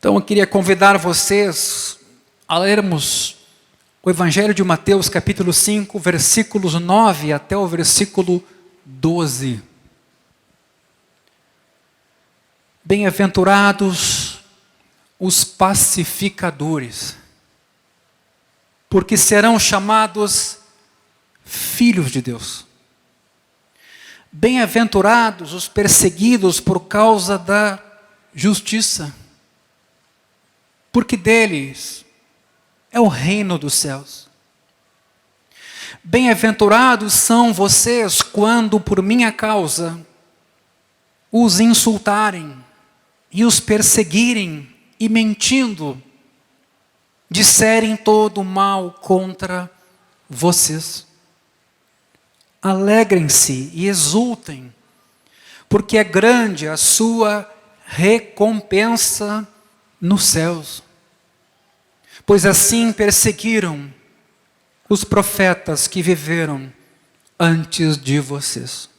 Então eu queria convidar vocês a lermos o Evangelho de Mateus, capítulo 5, versículos 9 até o versículo 12. Bem-aventurados os pacificadores, porque serão chamados filhos de Deus. Bem-aventurados os perseguidos por causa da justiça, porque deles é o reino dos céus. Bem-aventurados são vocês quando por minha causa os insultarem e os perseguirem e mentindo disserem todo o mal contra vocês. Alegrem-se e exultem, porque é grande a sua recompensa nos céus. Pois assim perseguiram os profetas que viveram antes de vocês.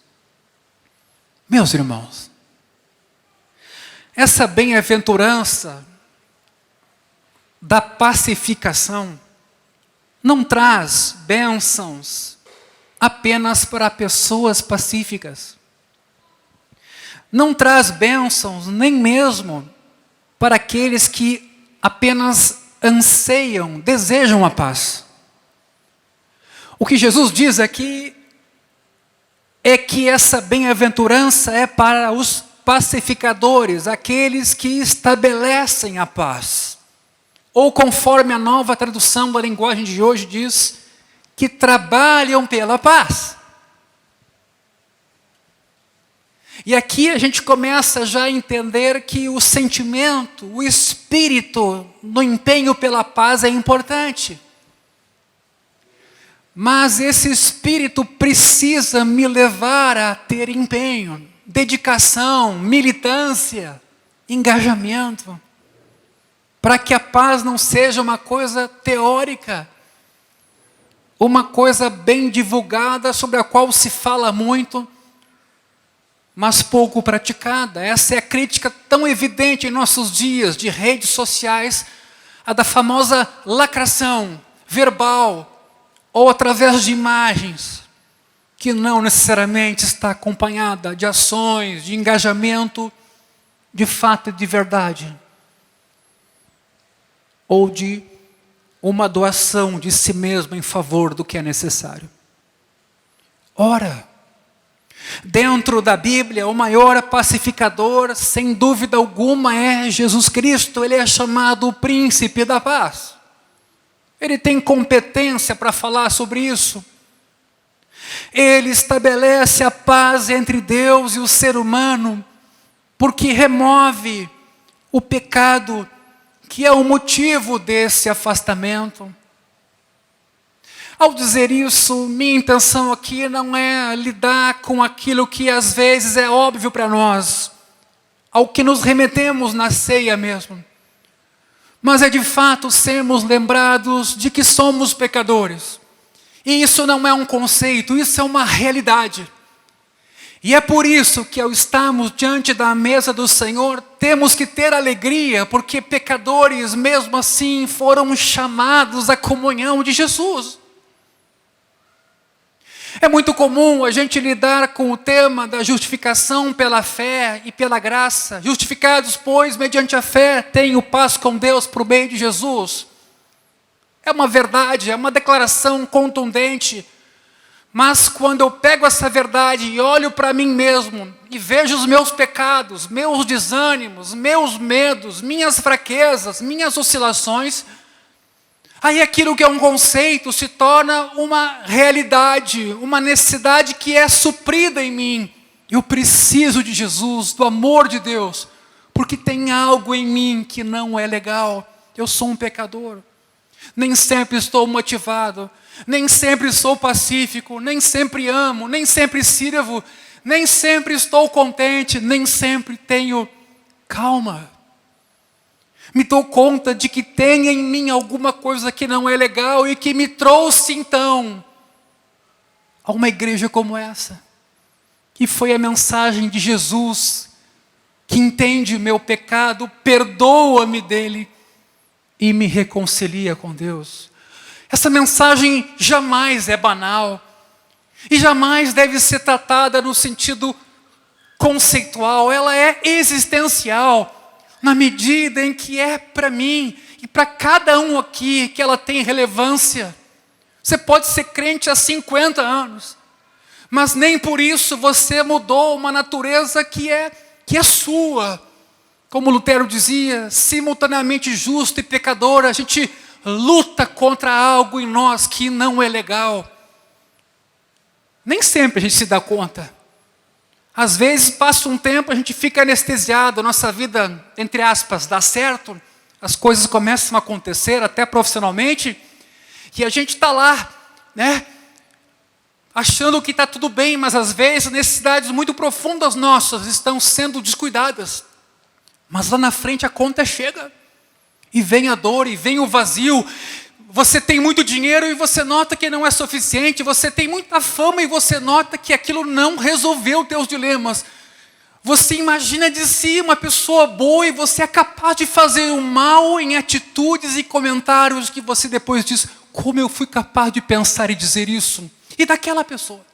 Meus irmãos, essa bem-aventurança da pacificação não traz bênçãos apenas para pessoas pacíficas. Não traz bênçãos nem mesmo para aqueles que apenas anseiam, desejam a paz. O que Jesus diz aqui é que essa bem-aventurança é para os pacificadores, aqueles que estabelecem a paz. Ou conforme a nova tradução da linguagem de hoje diz, que trabalham pela paz. E aqui a gente começa já a entender que o sentimento, o espírito no empenho pela paz é importante. Mas esse espírito precisa me levar a ter empenho, dedicação, militância, engajamento, para que a paz não seja uma coisa teórica, uma coisa bem divulgada, sobre a qual se fala muito, mas pouco praticada. Essa é a crítica tão evidente em nossos dias de redes sociais, a da famosa lacração verbal, ou através de imagens, que não necessariamente está acompanhada de ações, de engajamento, de fato e de verdade, ou de uma doação de si mesmo em favor do que é necessário. Ora, dentro da Bíblia, o maior pacificador, sem dúvida alguma, é Jesus Cristo. Ele é chamado o príncipe da paz. Ele tem competência para falar sobre isso. Ele estabelece a paz entre Deus e o ser humano, porque remove o pecado, que é o motivo desse afastamento. Ao dizer isso, minha intenção aqui não é lidar com aquilo que às vezes é óbvio para nós, ao que nos remetemos na ceia mesmo. Mas é de fato sermos lembrados de que somos pecadores. E isso não é um conceito, isso é uma realidade. E é por isso que ao estarmos diante da mesa do Senhor, temos que ter alegria, porque pecadores mesmo assim foram chamados à comunhão de Jesus. É muito comum a gente lidar com o tema da justificação pela fé e pela graça. Justificados, pois, mediante a fé, tenho paz com Deus por meio de Jesus. É uma verdade, é uma declaração contundente. Mas quando eu pego essa verdade e olho para mim mesmo, e vejo os meus pecados, meus desânimos, meus medos, minhas fraquezas, minhas oscilações, aí aquilo que é um conceito se torna uma realidade, uma necessidade que é suprida em mim. Eu preciso de Jesus, do amor de Deus, porque tem algo em mim que não é legal. Eu sou um pecador. Nem sempre estou motivado, nem sempre sou pacífico, nem sempre amo, nem sempre sirvo, nem sempre estou contente, nem sempre tenho calma. Me dou conta de que tem em mim alguma coisa que não é legal e que me trouxe então a uma igreja como essa, que foi a mensagem de Jesus que entende meu pecado, perdoa-me dele e me reconcilia com Deus. Essa mensagem jamais é banal e jamais deve ser tratada no sentido conceitual. Ela é existencial na medida em que é para mim e para cada um aqui que ela tem relevância. Você pode ser crente há 50 anos, mas nem por isso você mudou uma natureza que é sua. Como Lutero dizia, simultaneamente justo e pecador, a gente luta contra algo em nós que não é legal. Nem sempre a gente se dá conta. Às vezes passa um tempo, a gente fica anestesiado, nossa vida, entre aspas, dá certo, as coisas começam a acontecer, até profissionalmente, e a gente está lá, né, achando que está tudo bem, mas às vezes necessidades muito profundas nossas estão sendo descuidadas. Mas lá na frente a conta chega, e vem a dor, e vem o vazio. Você tem muito dinheiro e você nota que não é suficiente, você tem muita fama e você nota que aquilo não resolveu teus dilemas. Você imagina de si uma pessoa boa e você é capaz de fazer o mal em atitudes e comentários que você depois diz, como eu fui capaz de pensar e dizer isso? E daquela pessoa.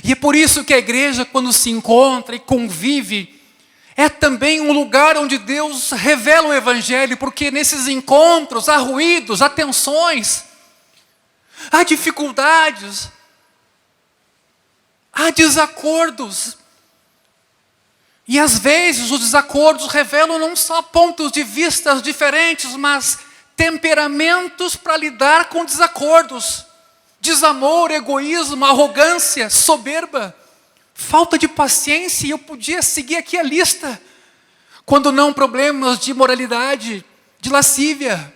E é por isso que a igreja, quando se encontra e convive, é também um lugar onde Deus revela o Evangelho, porque nesses encontros há ruídos, há tensões, há dificuldades, há desacordos. E às vezes os desacordos revelam não só pontos de vista diferentes, mas temperamentos para lidar com desacordos. Desamor, egoísmo, arrogância, soberba, falta de paciência, e eu podia seguir aqui a lista. Quando não problemas de moralidade, de lascívia,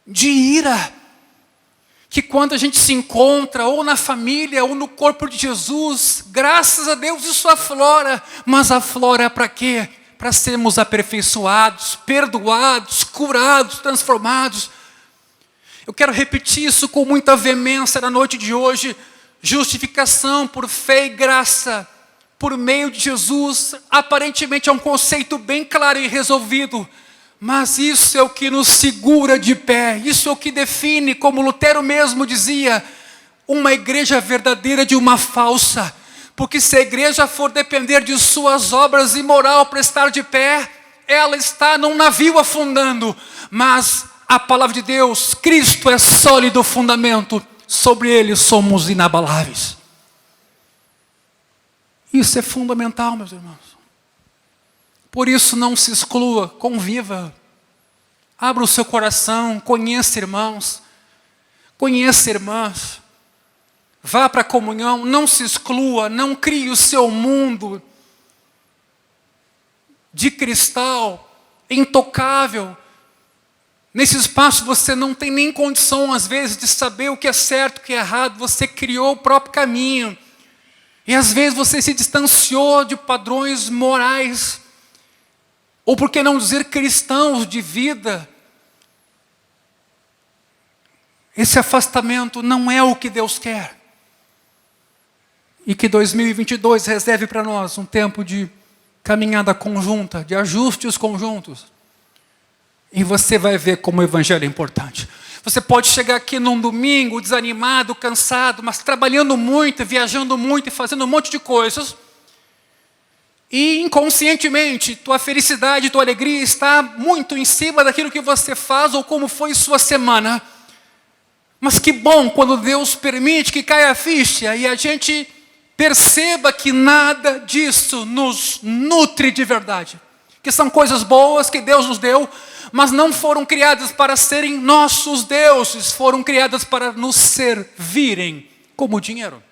de ira, que quando a gente se encontra, ou na família, ou no corpo de Jesus, graças a Deus isso aflora, mas aflora para quê? Para sermos aperfeiçoados, perdoados, curados, transformados. Eu quero repetir isso com muita veemência na noite de hoje. Justificação por fé e graça, por meio de Jesus, aparentemente é um conceito bem claro e resolvido, mas isso é o que nos segura de pé, isso é o que define, como Lutero mesmo dizia, uma igreja verdadeira de uma falsa, porque se a igreja for depender de suas obras e moral para estar de pé, ela está num navio afundando, mas a palavra de Deus, Cristo é sólido fundamento, sobre ele somos inabaláveis. Isso é fundamental, meus irmãos. Por isso não se exclua, conviva. Abra o seu coração, conheça irmãos, conheça irmãs. Vá para a comunhão, não se exclua, não crie o seu mundo de cristal, intocável. Nesse espaço você não tem nem condição, às vezes, de saber o que é certo, o que é errado. Você criou o próprio caminho. E às vezes você se distanciou de padrões morais. Ou por que não dizer cristãos de vida. Esse afastamento não é o que Deus quer. E que 2022 reserve para nós um tempo de caminhada conjunta, de ajustes conjuntos. E você vai ver como o Evangelho é importante. Você pode chegar aqui num domingo desanimado, cansado, mas trabalhando muito, viajando muito e fazendo um monte de coisas. E inconscientemente, tua felicidade, tua alegria está muito em cima daquilo que você faz ou como foi sua semana. Mas que bom quando Deus permite que caia a ficha e a gente perceba que nada disso nos nutre de verdade. Que são coisas boas que Deus nos deu, mas não foram criadas para serem nossos deuses, foram criadas para nos servirem como dinheiro.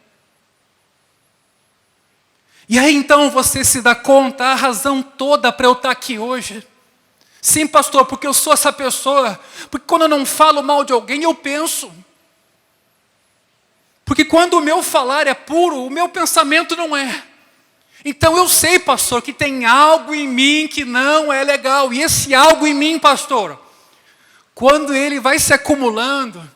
E aí então você se dá conta, a razão toda para eu estar aqui hoje. Sim, pastor, porque eu sou essa pessoa, porque quando eu não falo mal de alguém, eu penso. Porque quando o meu falar é puro, o meu pensamento não é. Então eu sei, pastor, que tem algo em mim que não é legal. E esse algo em mim, pastor, quando ele vai se acumulando,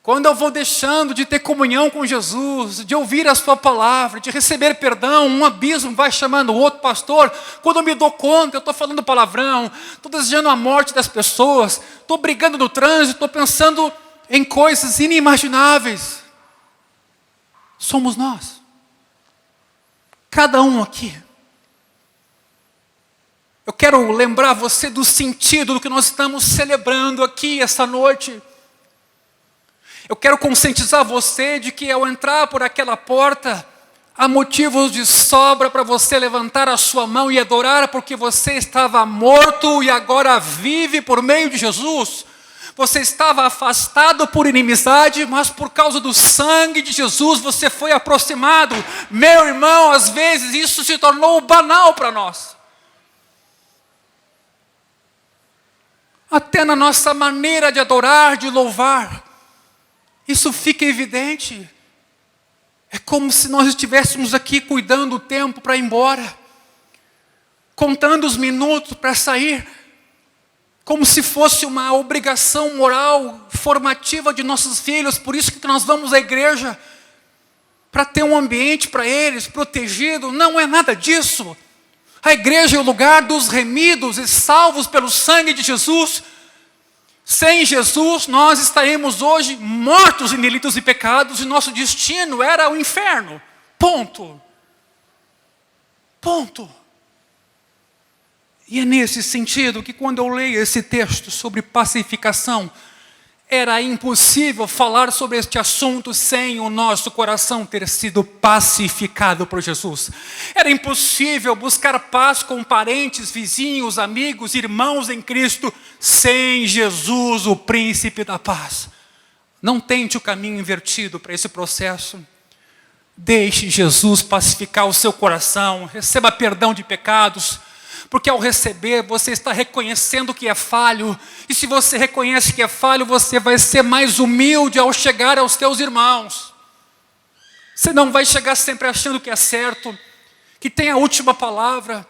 quando eu vou deixando de ter comunhão com Jesus, de ouvir a sua palavra, de receber perdão, um abismo vai chamando o outro. Pastor, quando eu me dou conta, eu estou falando palavrão, estou desejando a morte das pessoas, estou brigando no trânsito, estou pensando em coisas inimagináveis. Somos nós. Cada um aqui. Eu quero lembrar você do sentido do que nós estamos celebrando aqui essa noite. Eu quero conscientizar você de que ao entrar por aquela porta, há motivos de sobra para você levantar a sua mão e adorar, porque você estava morto e agora vive por meio de Jesus. Você estava afastado por inimizade, mas por causa do sangue de Jesus você foi aproximado. Meu irmão, às vezes isso se tornou banal para nós. Até na nossa maneira de adorar, de louvar, isso fica evidente. É como se nós estivéssemos aqui cuidando do tempo para ir embora, contando os minutos para sair, como se fosse uma obrigação moral formativa de nossos filhos. Por isso que nós vamos à igreja, para ter um ambiente para eles protegido. Não é nada disso. A igreja é o lugar dos remidos e salvos pelo sangue de Jesus. Sem Jesus, nós estaremos hoje mortos em delitos e pecados, e nosso destino era o inferno. Ponto. Ponto. E é nesse sentido que quando eu leio esse texto sobre pacificação, era impossível falar sobre este assunto sem o nosso coração ter sido pacificado por Jesus. Era impossível buscar paz com parentes, vizinhos, amigos, irmãos em Cristo, sem Jesus, o príncipe da paz. Não tente o caminho invertido para esse processo. Deixe Jesus pacificar o seu coração, receba perdão de pecados, porque ao receber, você está reconhecendo que é falho. E se você reconhece que é falho, você vai ser mais humilde ao chegar aos teus irmãos. Você não vai chegar sempre achando que é certo, que tem a última palavra.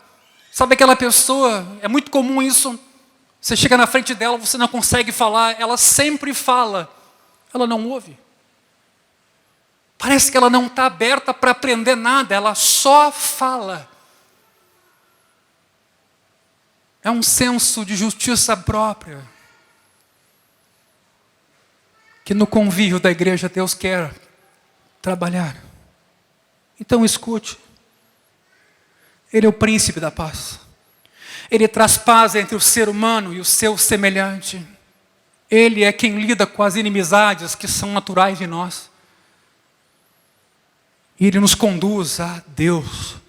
Sabe aquela pessoa, é muito comum isso. Você chega na frente dela, você não consegue falar. Ela sempre fala, ela não ouve. Parece que ela não está aberta para aprender nada, ela só fala. É um senso de justiça própria, que no convívio da igreja Deus quer trabalhar. Então escute, Ele é o príncipe da paz. Ele traz paz entre o ser humano e o seu semelhante. Ele é quem lida com as inimizades que são naturais de nós. E Ele nos conduz a Deus.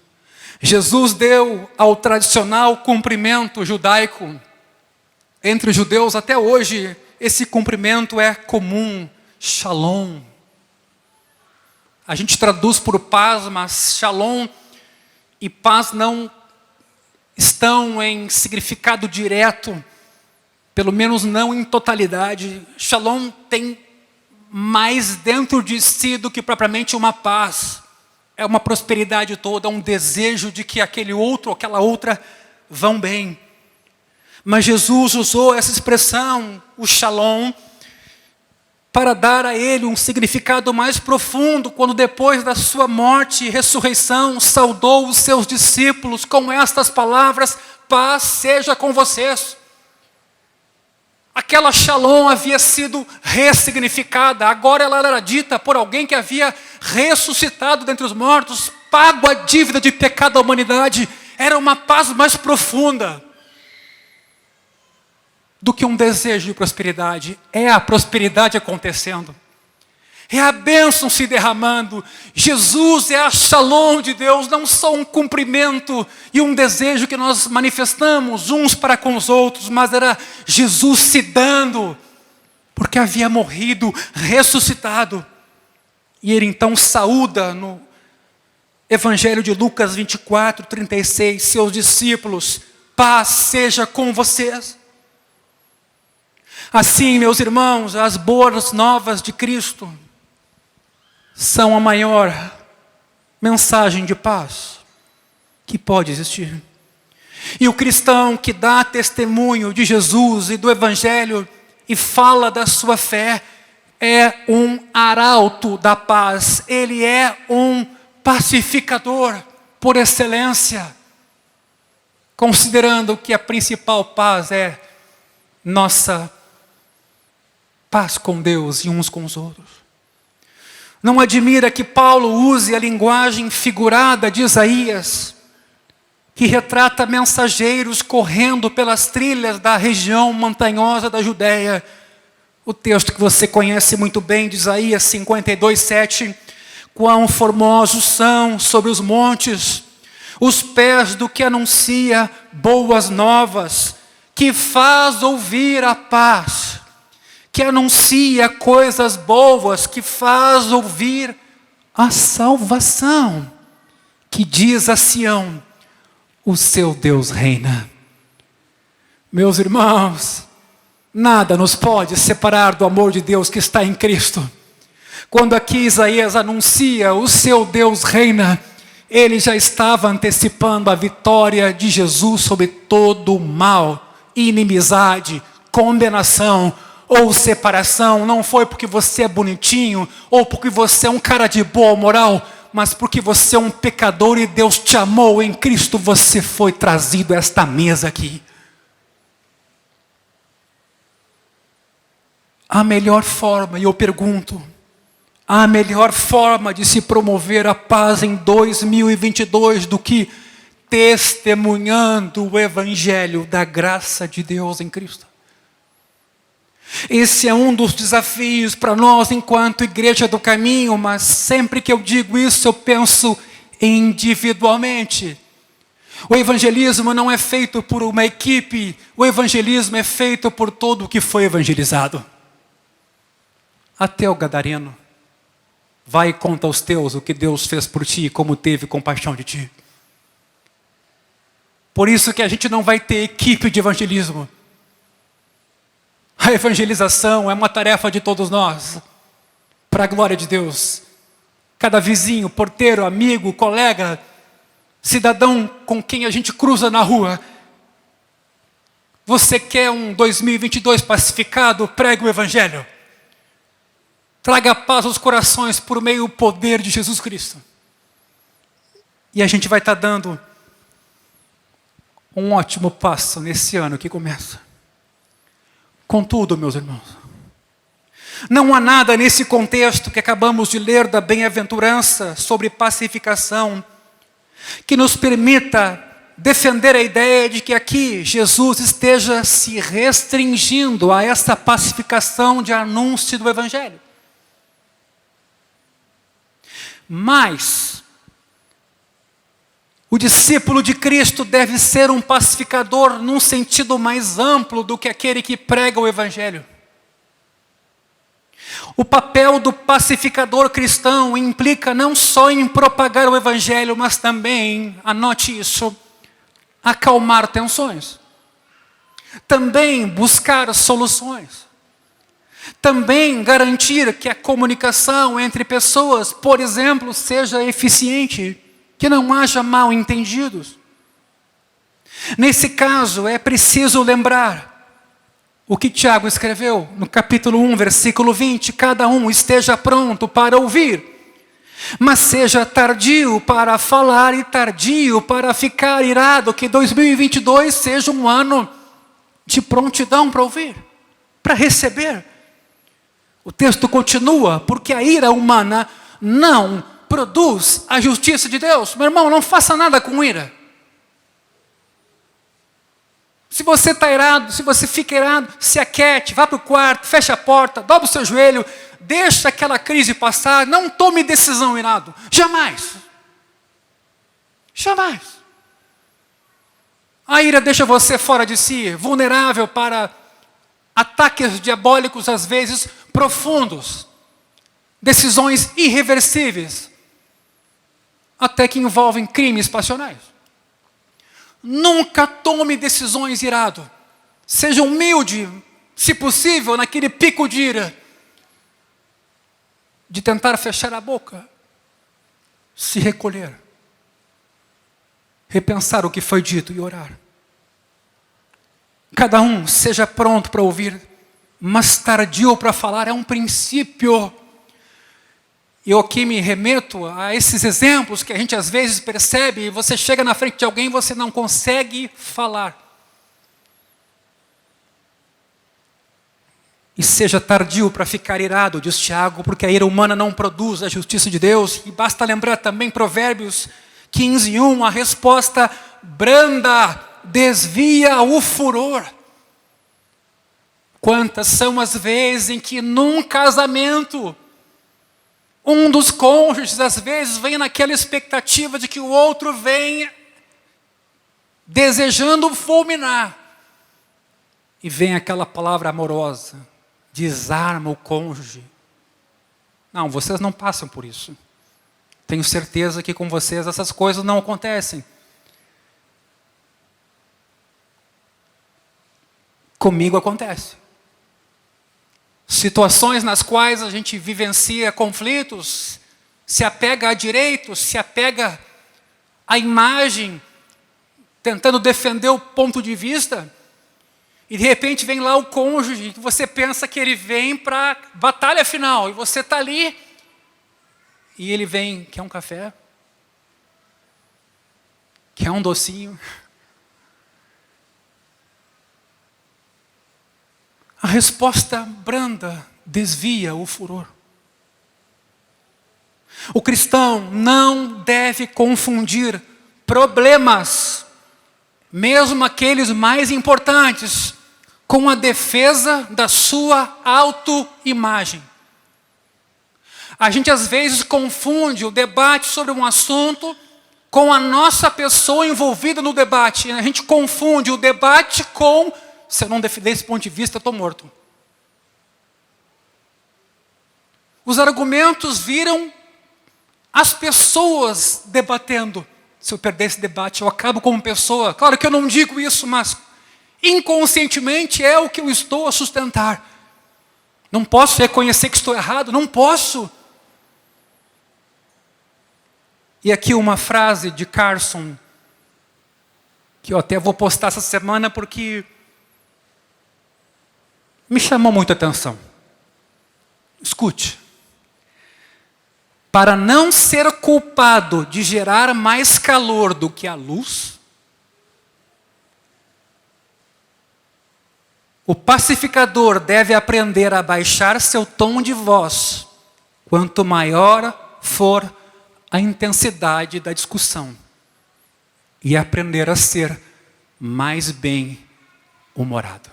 Jesus deu ao tradicional cumprimento judaico. Entre os judeus até hoje, esse cumprimento é comum, shalom. A gente traduz por paz, mas shalom e paz não estão em significado direto, pelo menos não em totalidade. Shalom tem mais dentro de si do que propriamente uma paz. É uma prosperidade toda, um desejo de que aquele outro, aquela outra vão bem. Mas Jesus usou essa expressão, o shalom, para dar a ele um significado mais profundo, quando depois da sua morte e ressurreição, saudou os seus discípulos com estas palavras: paz seja com vocês. Aquela shalom havia sido ressignificada, agora ela era dita por alguém que havia ressuscitado dentre os mortos, pago a dívida de pecado da humanidade. Era uma paz mais profunda do que um desejo de prosperidade. É a prosperidade acontecendo. É a bênção se derramando. Jesus é a shalom de Deus, não só um cumprimento e um desejo que nós manifestamos uns para com os outros, mas era Jesus se dando, porque havia morrido, ressuscitado. E Ele então saúda no Evangelho de Lucas 24, 36, seus discípulos: paz seja com vocês. Assim, meus irmãos, as boas novas de Cristo são a maior mensagem de paz que pode existir. E o cristão que dá testemunho de Jesus e do Evangelho e fala da sua fé, é um arauto da paz. Ele é um pacificador por excelência. Considerando que a principal paz é nossa paz com Deus e uns com os outros. Não admira que Paulo use a linguagem figurada de Isaías, que retrata mensageiros correndo pelas trilhas da região montanhosa da Judéia. O texto que você conhece muito bem, de Isaías 52:7. Quão formosos são sobre os montes os pés do que anuncia boas novas, que faz ouvir a paz, que anuncia coisas boas, que faz ouvir a salvação, que diz a Sião: o seu Deus reina. Meus irmãos, nada nos pode separar do amor de Deus que está em Cristo. Quando aqui Isaías anuncia o seu Deus reina, ele já estava antecipando a vitória de Jesus sobre todo o mal, inimizade, condenação ou separação. Não foi porque você é bonitinho ou porque você é um cara de boa moral, mas porque você é um pecador e Deus te amou em Cristo, você foi trazido a esta mesa aqui. A melhor forma, e eu pergunto, a melhor forma de se promover a paz em 2022 do que testemunhando o Evangelho da graça de Deus em Cristo? Esse é um dos desafios para nós enquanto Igreja do Caminho, mas sempre que eu digo isso eu penso individualmente. O evangelismo não é feito por uma equipe, o evangelismo é feito por todo o que foi evangelizado. Até o gadareno. Vai e conta aos teus o que Deus fez por ti e como teve compaixão de ti. Por isso que a gente não vai ter equipe de evangelismo. A evangelização é uma tarefa de todos nós, para a glória de Deus. Cada vizinho, porteiro, amigo, colega, cidadão com quem a gente cruza na rua. Você quer um 2022 pacificado? Pregue o Evangelho. Traga paz aos corações por meio do poder de Jesus Cristo. E a gente vai estar dando um ótimo passo nesse ano que começa. Contudo, meus irmãos, não há nada nesse contexto que acabamos de ler da bem-aventurança sobre pacificação que nos permita defender a ideia de que aqui Jesus esteja se restringindo a essa pacificação de anúncio do Evangelho. Mas o discípulo de Cristo deve ser um pacificador num sentido mais amplo do que aquele que prega o Evangelho. O papel do pacificador cristão implica não só em propagar o Evangelho, mas também, anote isso, acalmar tensões. Também buscar soluções. Também garantir que a comunicação entre pessoas, por exemplo, seja eficiente, que não haja mal entendidos. Nesse caso, é preciso lembrar o que Tiago escreveu no capítulo 1, versículo 20. Cada um esteja pronto para ouvir, mas seja tardio para falar e tardio para ficar irado. Que 2022 seja um ano de prontidão para ouvir, para receber. O texto continua, porque a ira humana não produz a justiça de Deus. Meu irmão, não faça nada com ira. Se você está irado, se você fica irado, se aquiete, vá para o quarto, feche a porta, dobra o seu joelho, deixa aquela crise passar, não tome decisão irado. Jamais. Jamais. A ira deixa você fora de si, vulnerável para ataques diabólicos, às vezes profundos, decisões irreversíveis, até que envolvem crimes passionais. Nunca tome decisões irado. Seja humilde, se possível, naquele pico de ira, de tentar fechar a boca, se recolher, repensar o que foi dito e orar. Cada um seja pronto para ouvir, mas tardio para falar é um princípio. Eu aqui me remeto a esses exemplos que a gente às vezes percebe, você chega na frente de alguém e você não consegue falar. E seja tardio para ficar irado, diz Tiago, porque a ira humana não produz a justiça de Deus. E basta lembrar também Provérbios 15:1, a resposta branda desvia o furor. Quantas são as vezes em que num casamento, um dos cônjuges às vezes vem naquela expectativa de que o outro venha desejando fulminar. E vem aquela palavra amorosa, desarma o cônjuge. Não, vocês não passam por isso. Tenho certeza que com vocês essas coisas não acontecem. Comigo acontece. Situações nas quais a gente vivencia conflitos, se apega a direitos, se apega à imagem, tentando defender o ponto de vista, e de repente vem lá o cônjuge, que você pensa que ele vem para a batalha final, e você está ali, e ele vem, quer um café? Quer um docinho? A resposta branda desvia o furor. O cristão não deve confundir problemas, mesmo aqueles mais importantes, com a defesa da sua autoimagem. A gente às vezes confunde o debate sobre um assunto com a nossa pessoa envolvida no debate. A gente confunde o debate com, se eu não defender esse ponto de vista, eu estou morto. Os argumentos viram as pessoas debatendo. Se eu perder esse debate, eu acabo como pessoa. Claro que eu não digo isso, mas inconscientemente é o que eu estou a sustentar. Não posso reconhecer que estou errado, não posso. E aqui uma frase de Carson, que eu até vou postar essa semana porque me chamou muita atenção. Escute. Para não ser culpado de gerar mais calor do que a luz, o pacificador deve aprender a baixar seu tom de voz, quanto maior for a intensidade da discussão, e aprender a ser mais bem-humorado.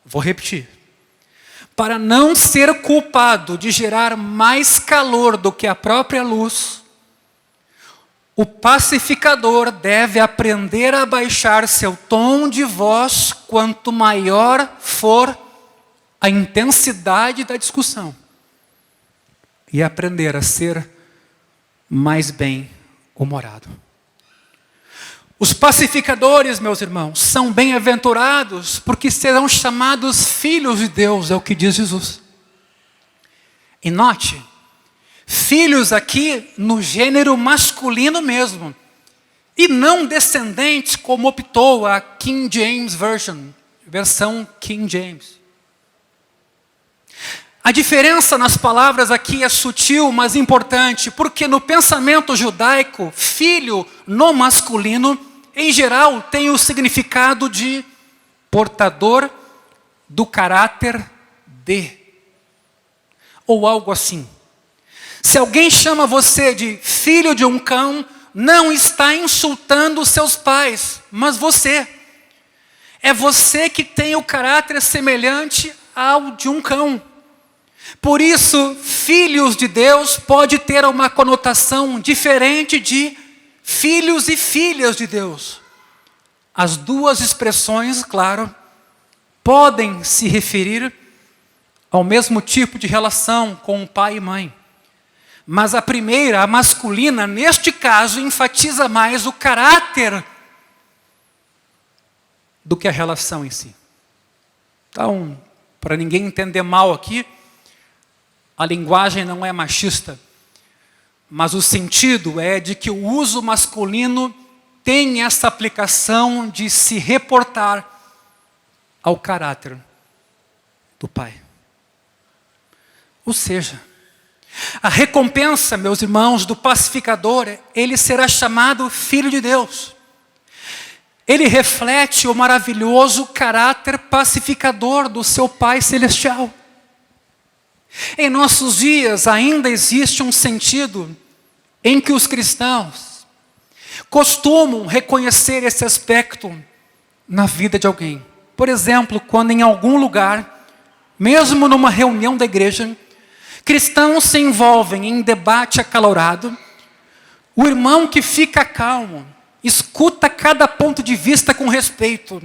Vou repetir. Para não ser culpado de gerar mais calor do que a própria luz, o pacificador deve aprender a baixar seu tom de voz quanto maior for a intensidade da discussão, e aprender a ser mais bem-humorado. Os pacificadores, meus irmãos, são bem-aventurados porque serão chamados filhos de Deus, é o que diz Jesus. E note, filhos aqui no gênero masculino mesmo, e não descendentes como optou a King James Version, versão King James. A diferença nas palavras aqui é sutil, mas importante, porque no pensamento judaico, filho no masculino, em geral, tem o significado de portador do caráter de, ou algo assim. Se alguém chama você de filho de um cão, não está insultando os seus pais, mas você. É você que tem o caráter semelhante ao de um cão. Por isso, filhos de Deus pode ter uma conotação diferente de filhos e filhas de Deus. As duas expressões, claro, podem se referir ao mesmo tipo de relação com pai e mãe. Mas a primeira, a masculina, neste caso, enfatiza mais o caráter do que a relação em si. Então, para ninguém entender mal aqui, a linguagem não é machista, mas o sentido é de que o uso masculino tem essa aplicação de se reportar ao caráter do Pai. Ou seja, a recompensa, meus irmãos, do pacificador, ele será chamado Filho de Deus. Ele reflete o maravilhoso caráter pacificador do seu Pai Celestial. Em nossos dias ainda existe um sentido em que os cristãos costumam reconhecer esse aspecto na vida de alguém. Por exemplo, quando em algum lugar, mesmo numa reunião da igreja, cristãos se envolvem em debate acalorado, o irmão que fica calmo, escuta cada ponto de vista com respeito,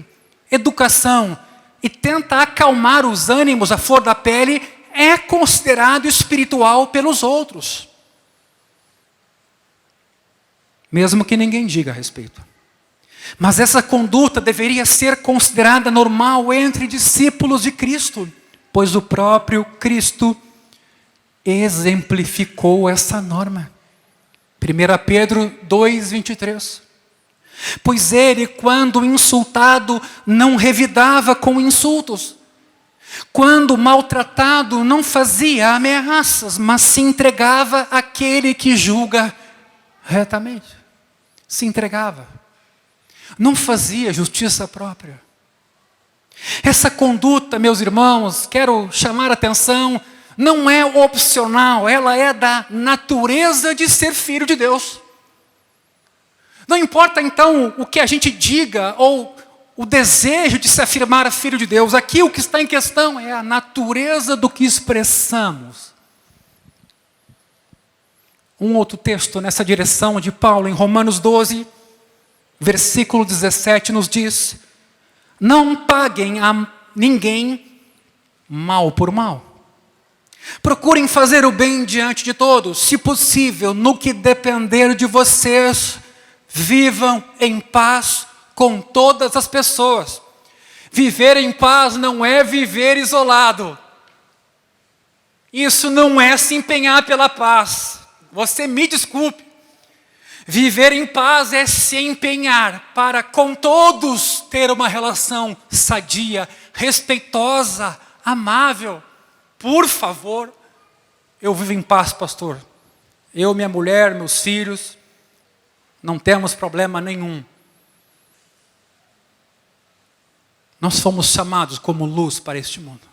educação e tenta acalmar os ânimos à flor da pele, é considerado espiritual pelos outros. Mesmo que ninguém diga a respeito. Mas essa conduta deveria ser considerada normal entre discípulos de Cristo, pois o próprio Cristo exemplificou essa norma. 1 Pedro 2:23. Pois ele, quando insultado, não revidava com insultos. Quando maltratado, não fazia ameaças, mas se entregava àquele que julga retamente. Se entregava. Não fazia justiça própria. Essa conduta, meus irmãos, quero chamar a atenção, não é opcional, ela é da natureza de ser filho de Deus. Não importa então o que a gente diga ou o desejo de se afirmar filho de Deus, aqui o que está em questão é a natureza do que expressamos. Um outro texto nessa direção de Paulo, em Romanos 12, versículo 17, nos diz: não paguem a ninguém mal por mal. Procurem fazer o bem diante de todos, se possível, no que depender de vocês, vivam em paz com todas as pessoas. Viver em paz não é viver isolado. Isso não é se empenhar pela paz. Você me desculpe. Viver em paz é se empenhar para com todos ter uma relação sadia, respeitosa, amável. Por favor, eu vivo em paz, pastor. Eu, minha mulher, meus filhos, não temos problema nenhum. Nós fomos chamados como luz para este mundo.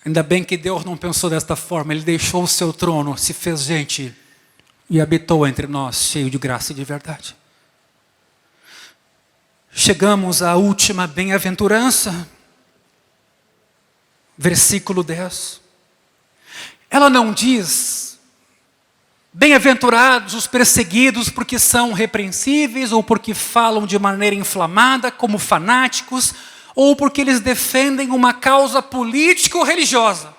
Ainda bem que Deus não pensou desta forma. Ele deixou o seu trono, se fez gente e habitou entre nós, cheio de graça e de verdade. Chegamos à última bem-aventurança. Versículo 10. Ela não diz: bem-aventurados os perseguidos porque são repreensíveis, ou porque falam de maneira inflamada, como fanáticos, ou porque eles defendem uma causa política ou religiosa.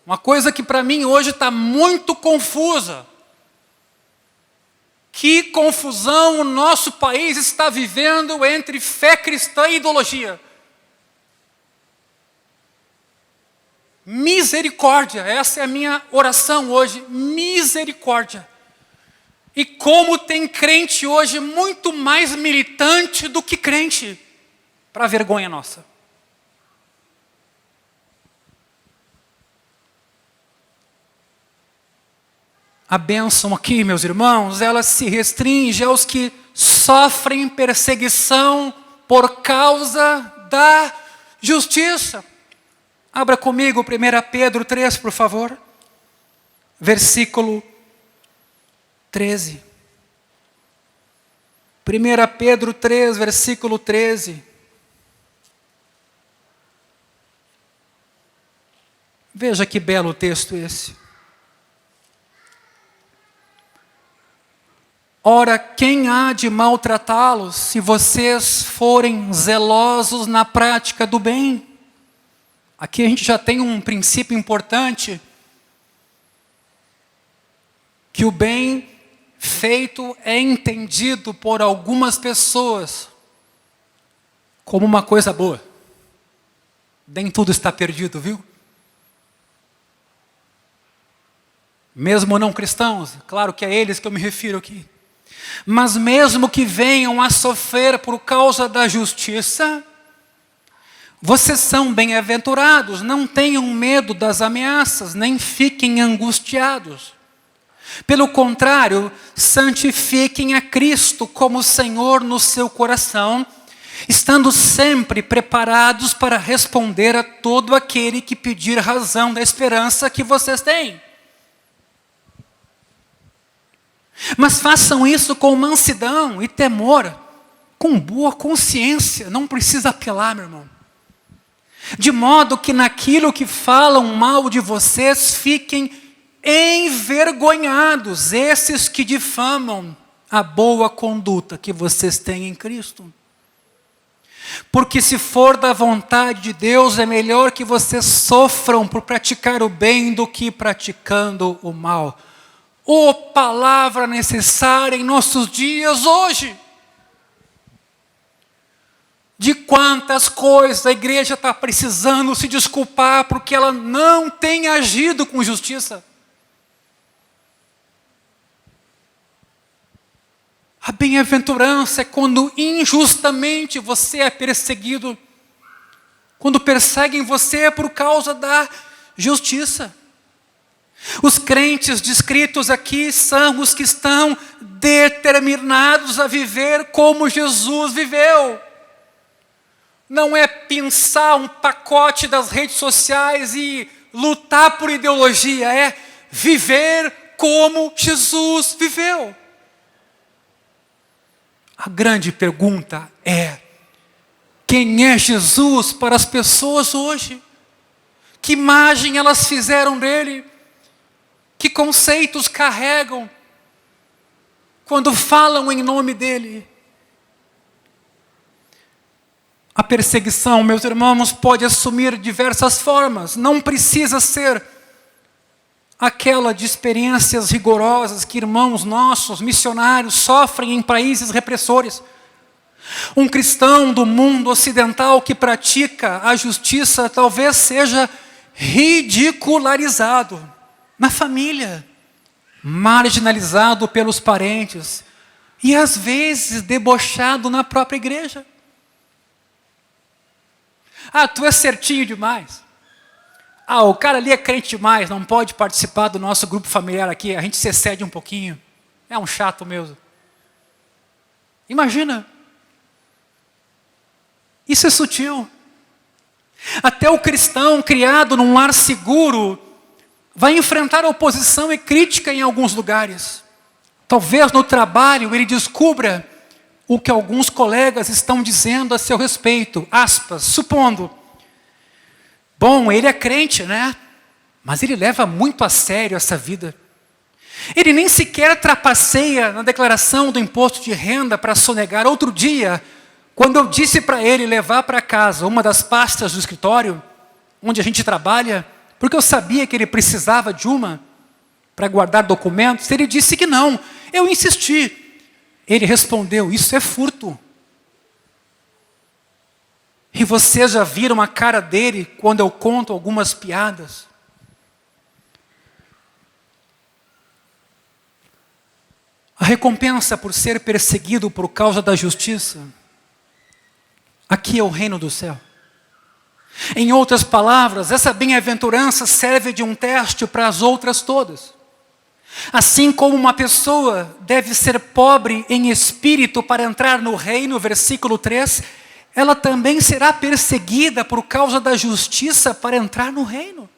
Uma coisa que para mim hoje está muito confusa. Que confusão o nosso país está vivendo entre fé cristã e ideologia. Misericórdia, essa é a minha oração hoje, misericórdia. E como tem crente hoje muito mais militante do que crente, para vergonha nossa. A bênção aqui, meus irmãos, ela se restringe aos que sofrem perseguição por causa da justiça. Abra comigo 1 Pedro 3, por favor. Versículo 13. 1 Pedro 3, versículo 13. Veja que belo texto esse. Ora, quem há de maltratá-los se vocês forem zelosos na prática do bem? Aqui a gente já tem um princípio importante, que o bem feito é entendido por algumas pessoas como uma coisa boa. Nem tudo está perdido, viu? Mesmo não cristãos, claro que é eles que eu me refiro aqui. Mas mesmo que venham a sofrer por causa da justiça, vocês são bem-aventurados, não tenham medo das ameaças, nem fiquem angustiados. Pelo contrário, santifiquem a Cristo como Senhor no seu coração, estando sempre preparados para responder a todo aquele que pedir razão da esperança que vocês têm. Mas façam isso com mansidão e temor, com boa consciência, não precisa apelar, meu irmão. De modo que naquilo que falam mal de vocês, fiquem envergonhados, esses que difamam a boa conduta que vocês têm em Cristo. Porque se for da vontade de Deus, é melhor que vocês sofram por praticar o bem do que praticando o mal. Ô palavra necessária em nossos dias hoje. De quantas coisas a igreja está precisando se desculpar porque ela não tem agido com justiça. A bem-aventurança é quando injustamente você é perseguido, quando perseguem você por causa da justiça. Os crentes descritos aqui são os que estão determinados a viver como Jesus viveu. Não é pensar um pacote das redes sociais e lutar por ideologia, é viver como Jesus viveu. A grande pergunta é: quem é Jesus para as pessoas hoje? Que imagem elas fizeram dele? Que conceitos carregam quando falam em nome dele? A perseguição, meus irmãos, pode assumir diversas formas. Não precisa ser aquela de experiências rigorosas que irmãos nossos, missionários, sofrem em países repressores. Um cristão do mundo ocidental que pratica a justiça talvez seja ridicularizado na família, marginalizado pelos parentes e às vezes debochado na própria igreja. Ah, tu é certinho demais. Ah, o cara ali é crente demais, não pode participar do nosso grupo familiar aqui, a gente se excede um pouquinho. É um chato mesmo. Imagina. Isso é sutil. Até o cristão criado num lar seguro vai enfrentar oposição e crítica em alguns lugares. Talvez no trabalho ele descubra o que alguns colegas estão dizendo a seu respeito, aspas, supondo. Bom, ele é crente, né? Mas ele leva muito a sério essa vida. Ele nem sequer trapaceia na declaração do imposto de renda para sonegar. Outro dia, quando eu disse para ele levar para casa uma das pastas do escritório, onde a gente trabalha, porque eu sabia que ele precisava de uma para guardar documentos, ele disse que não. Eu insisti. Ele respondeu, isso é furto. E vocês já viram a cara dele quando eu conto algumas piadas? A recompensa por ser perseguido por causa da justiça, aqui é o reino do céu. Em outras palavras, essa bem-aventurança serve de um teste para as outras todas. Assim como uma pessoa deve ser pobre em espírito para entrar no reino, versículo 3, ela também será perseguida por causa da justiça para entrar no reino.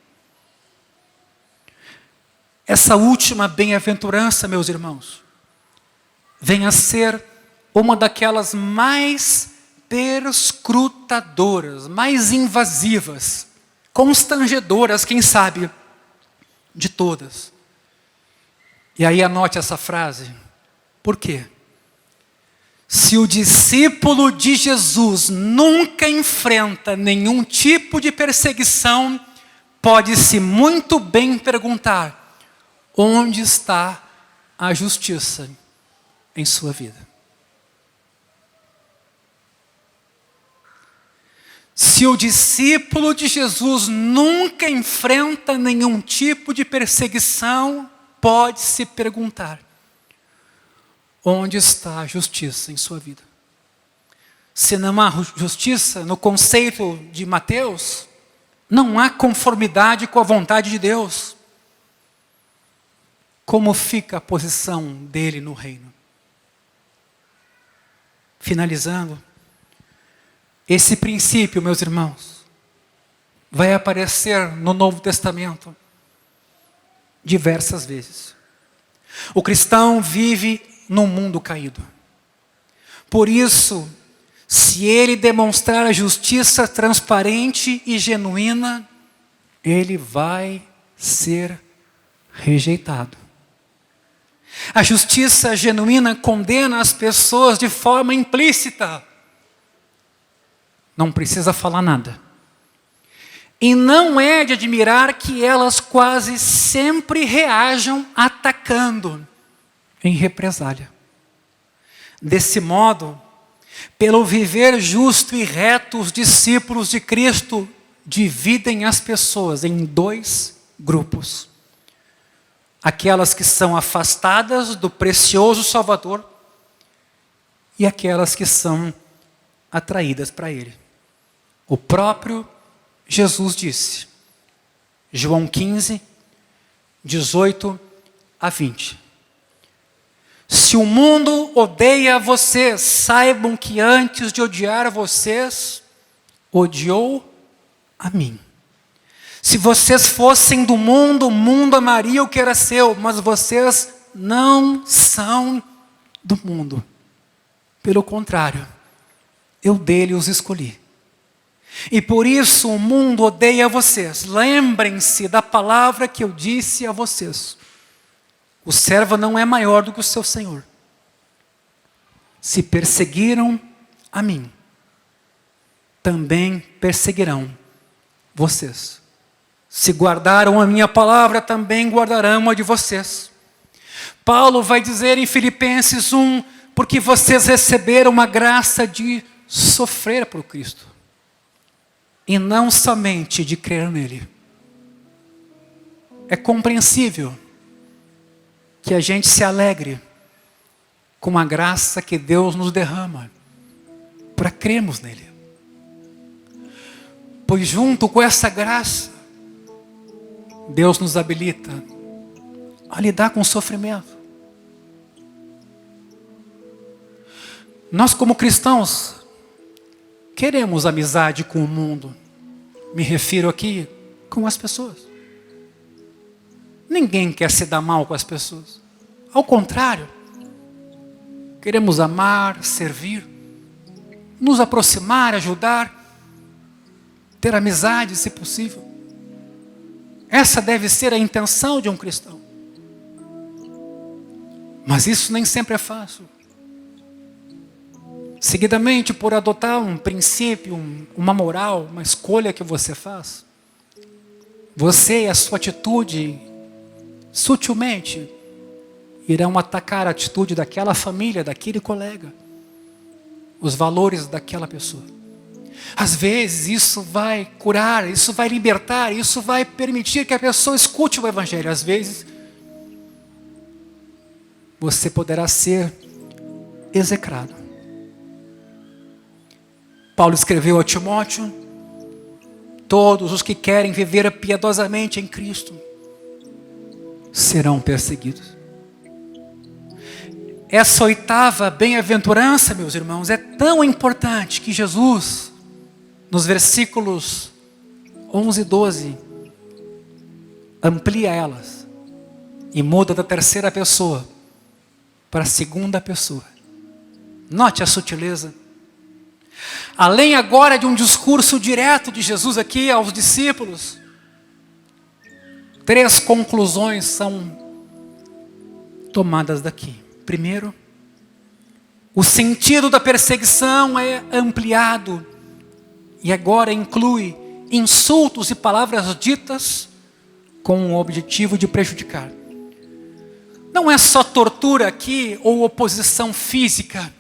Essa última bem-aventurança, meus irmãos, vem a ser uma daquelas mais perscrutadoras, mais invasivas, constrangedoras, quem sabe, de todas. E aí anote essa frase. Por quê? Se o discípulo de Jesus nunca enfrenta nenhum tipo de perseguição, pode-se muito bem perguntar: onde está a justiça em sua vida? Se o discípulo de Jesus nunca enfrenta nenhum tipo de perseguição, pode se perguntar: onde está a justiça em sua vida? Se não há justiça no conceito de Mateus, não há conformidade com a vontade de Deus. Como fica a posição dele no reino? Finalizando, esse princípio, meus irmãos, vai aparecer no Novo Testamento diversas vezes. O cristão vive num mundo caído. Por isso, se ele demonstrar a justiça transparente e genuína, ele vai ser rejeitado. A justiça genuína condena as pessoas de forma implícita. Não precisa falar nada. E não é de admirar que elas quase sempre reajam atacando em represália. Desse modo, pelo viver justo e reto, os discípulos de Cristo dividem as pessoas em dois grupos. Aquelas que são afastadas do precioso Salvador e aquelas que são atraídas para Ele. O próprio Jesus disse, João 15, 18 a 20. Se o mundo odeia vocês, saibam que antes de odiar vocês, odiou a mim. Se vocês fossem do mundo, o mundo amaria o que era seu, mas vocês não são do mundo. Pelo contrário, eu dele os escolhi. E por isso o mundo odeia vocês. Lembrem-se da palavra que eu disse a vocês. O servo não é maior do que o seu senhor. Se perseguiram a mim, também perseguirão vocês. Se guardaram a minha palavra, também guardarão a de vocês. Paulo vai dizer em Filipenses 1, porque vocês receberam a graça de sofrer por Cristo. E não somente de crer nele. É compreensível que a gente se alegre com a graça que Deus nos derrama para crermos nele. Pois junto com essa graça, Deus nos habilita a lidar com o sofrimento. Nós como cristãos, queremos amizade com o mundo. Me refiro aqui com as pessoas. Ninguém quer se dar mal com as pessoas. Ao contrário, queremos amar, servir, nos aproximar, ajudar, ter amizade, se possível. Essa deve ser a intenção de um cristão. Mas isso nem sempre é fácil. Seguidamente, por adotar um princípio, uma moral, uma escolha que você faz, você e a sua atitude, sutilmente, irão atacar a atitude daquela família, daquele colega, os valores daquela pessoa. Às vezes isso vai curar, isso vai libertar, isso vai permitir que a pessoa escute o Evangelho. Às vezes você poderá ser execrado. Paulo escreveu a Timóteo, todos os que querem viver piedosamente em Cristo serão perseguidos. Essa oitava bem-aventurança, meus irmãos, é tão importante que Jesus, nos versículos 11 e 12, amplia elas e muda da terceira pessoa para a segunda pessoa. Note a sutileza. Além agora de um discurso direto de Jesus aqui aos discípulos, 3 conclusões são tomadas daqui. Primeiro, o sentido da perseguição é ampliado e agora inclui insultos e palavras ditas com o objetivo de prejudicar. Não é só tortura aqui ou oposição física.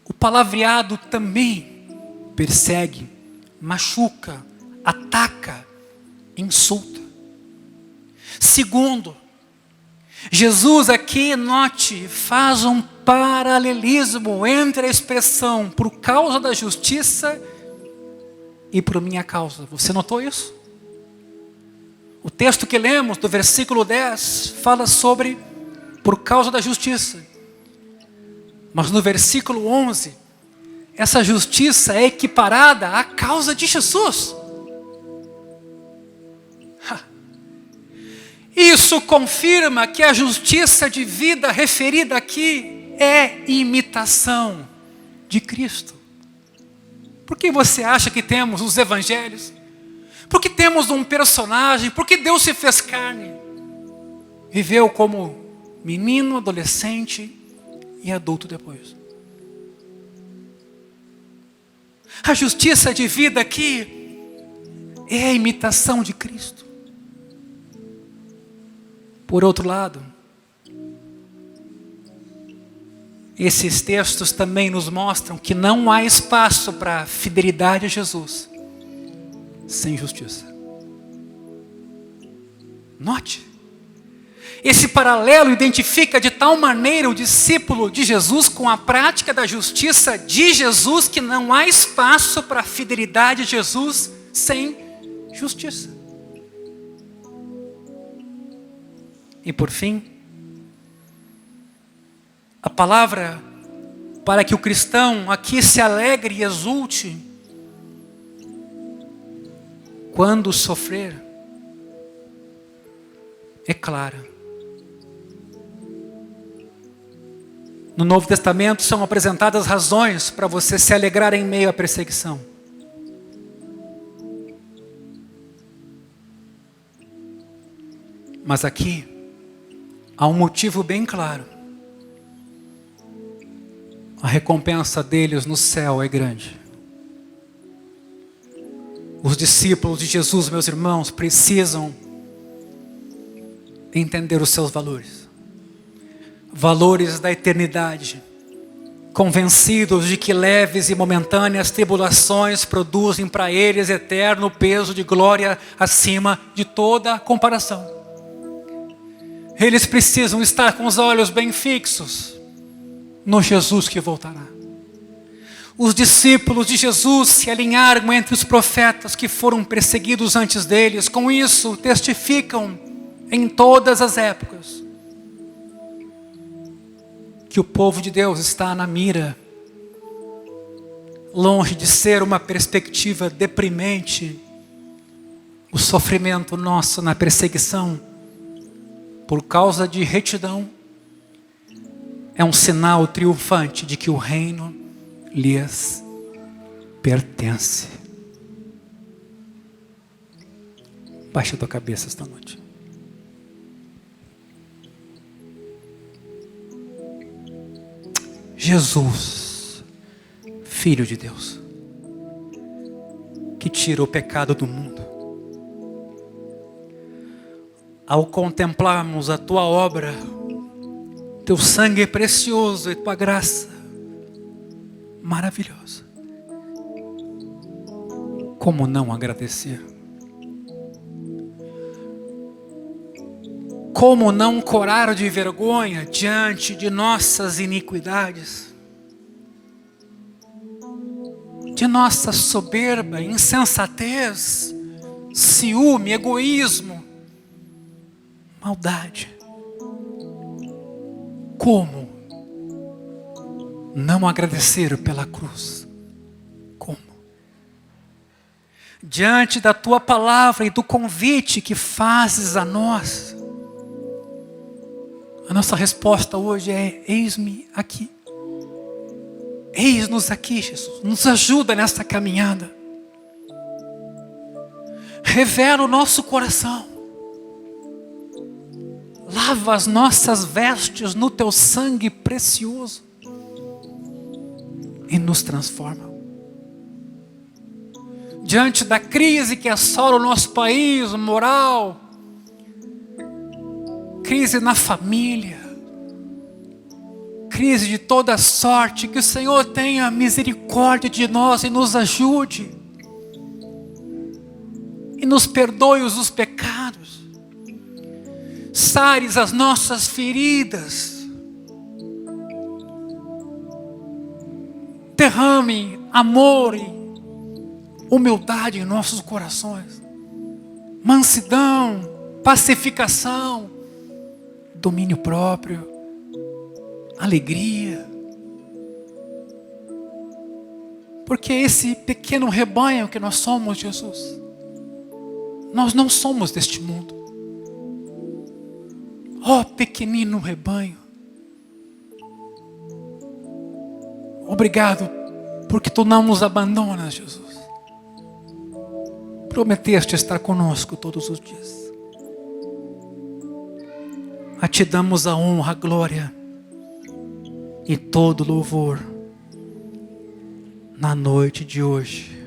O palavreado também persegue, machuca, ataca, insulta. Segundo, Jesus aqui, note, faz um paralelismo entre a expressão por causa da justiça e por minha causa. Você notou isso? O texto que lemos, do versículo 10, fala sobre por causa da justiça. Mas no versículo 11, essa justiça é equiparada à causa de Jesus. Isso confirma que a justiça de vida referida aqui é imitação de Cristo. Por que você acha que temos os evangelhos? Por que temos um personagem? Por que Deus se fez carne? Viveu como menino, adolescente e adulto depois. A justiça de vida aqui é a imitação de Cristo. Por outro lado, esses textos também nos mostram que não há espaço para fidelidade a Jesus sem justiça. Note, esse paralelo identifica de tal maneira o discípulo de Jesus com a prática da justiça de Jesus que não há espaço para a fidelidade a Jesus sem justiça. E por fim, a palavra para que o cristão aqui se alegre e exulte quando sofrer é clara. No Novo Testamento são apresentadas razões para você se alegrar em meio à perseguição. Mas aqui há um motivo bem claro. A recompensa deles no céu é grande. Os discípulos de Jesus, meus irmãos, precisam entender os seus valores. Valores da eternidade. Convencidos de que leves e momentâneas tribulações produzem para eles eterno peso de glória acima de toda comparação. Eles precisam estar com os olhos bem fixos no Jesus que voltará. Os discípulos de Jesus se alinharam entre os profetas que foram perseguidos antes deles. Com isso, testificam em todas as épocas que o povo de Deus está na mira, longe de ser uma perspectiva deprimente. O sofrimento nosso na perseguição, por causa de retidão, é um sinal triunfante de que o reino lhes pertence. Baixa a tua cabeça esta noite. Jesus, Filho de Deus, que tira o pecado do mundo. Ao contemplarmos a tua obra, teu sangue precioso e tua graça maravilhosa, como não agradecer? Como não corar de vergonha diante de nossas iniquidades, de nossa soberba, insensatez, ciúme, egoísmo, maldade? Como não agradecer pela cruz? Como? Diante da tua palavra e do convite que fazes a nós, a nossa resposta hoje é: eis-me aqui. Eis-nos aqui, Jesus. Nos ajuda nessa caminhada. Revela o nosso coração. Lava as nossas vestes no teu sangue precioso e nos transforma. Diante da crise que assola o nosso país, moral, crise na família, crise de toda sorte, que o Senhor tenha misericórdia de nós e nos ajude e nos perdoe os pecados, sares as nossas feridas, derrame amor e humildade em nossos corações. Mansidão, pacificação, domínio próprio, alegria. Porque esse pequeno rebanho que nós somos, Jesus, nós não somos deste mundo. Ó pequenino rebanho, obrigado porque Tu não nos abandonas, Jesus. Prometeste estar conosco todos os dias. A Ti damos a honra, a glória e todo louvor na noite de hoje.